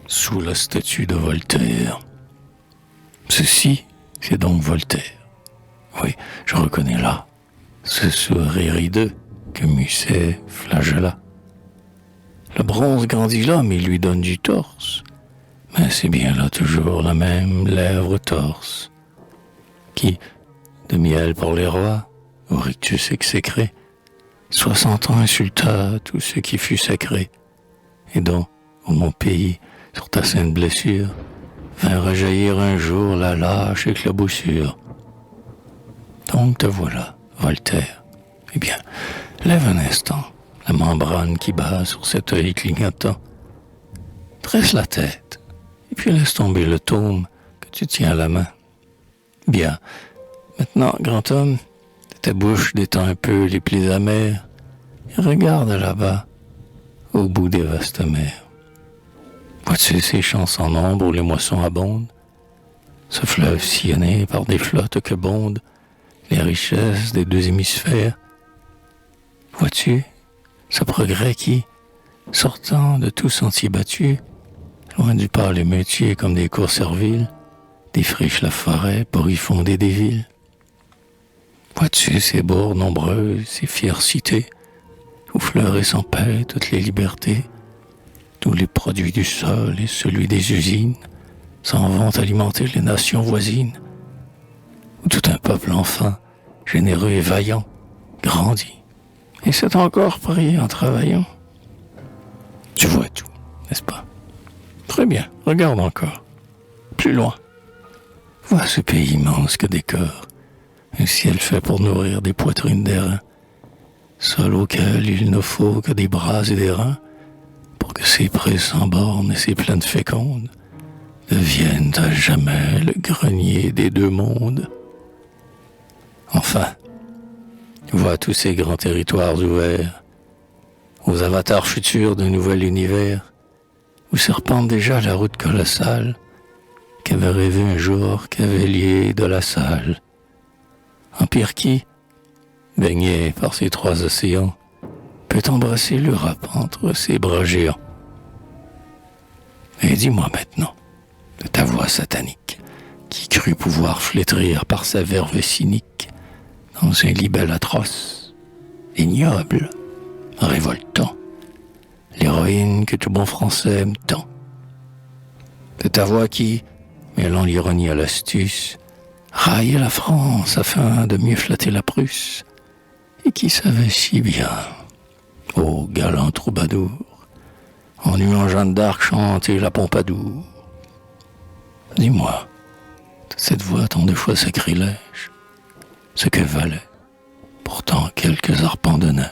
sous la statue de Voltaire. Ceci, c'est donc Voltaire. Oui, je reconnais là ce sourire hideux que Musset flagella. Le bronze grandit l'homme et lui donne du torse, mais c'est bien là toujours la même lèvre torse, qui, de miel pour les rois, au rictus exécré, 60 ans insulta tout ce qui fut sacré, et dont, ô mon pays, sur ta sainte blessure, vint rejaillir un jour la lâche éclaboussure. Donc te voilà, Voltaire. Eh bien, lève un instant la membrane qui bat sur cet œil clignotant. Dresse la tête, et puis laisse tomber le tome que tu tiens à la main. Bien, maintenant, grand homme, ta bouche détend un peu les plis amers, et regarde là-bas, au bout des vastes mers. Vois-tu ces champs sans nombre où les moissons abondent? Ce fleuve sillonné par des flottes que bondent les richesses des deux hémisphères? Vois-tu ce progrès qui, sortant de tout sentier battu, loin du pâle émeutier comme des cours serviles, défriche la forêt pour y fonder des villes? Vois-tu ces bourgs nombreux, ces fières cités, où fleurent et sans paix toutes les libertés, tous les produits du sol et celui des usines s'en vont alimenter les nations voisines, où tout un peuple enfin, généreux et vaillant, grandit, et s'est encore pris en travaillant. Tu vois tout, n'est-ce pas? Très bien, regarde encore. Plus loin. Vois ce pays immense que décore un ciel fait pour nourrir des poitrines d'airain, sol auquel il ne faut que des bras et des reins, pour que ces prés sans bornes et ces plaines fécondes deviennent à jamais le grenier des deux mondes. Enfin, vois tous ces grands territoires ouverts aux avatars futurs d'un nouvel univers, où serpente déjà la route colossale qu'avait rêvé un jour Cavelier de la Salle. Empire qui, baigné par ces trois océans, peut embrasser l'Europe entre ses bras géants. Et dis-moi maintenant, de ta voix satanique, qui crut pouvoir flétrir par sa verve cynique dans un libelle atroce, ignoble, révoltant, l'héroïne que tout bon français aime tant. De ta voix qui, mêlant l'ironie à l'astuce, raillait la France afin de mieux flatter la Prusse, et qui savait si bien, ô galant troubadour, en huant Jeanne d'Arc chanter la Pompadour. Dis-moi, cette voix tant de fois sacrilège, ce que valait pourtant quelques arpents de neige.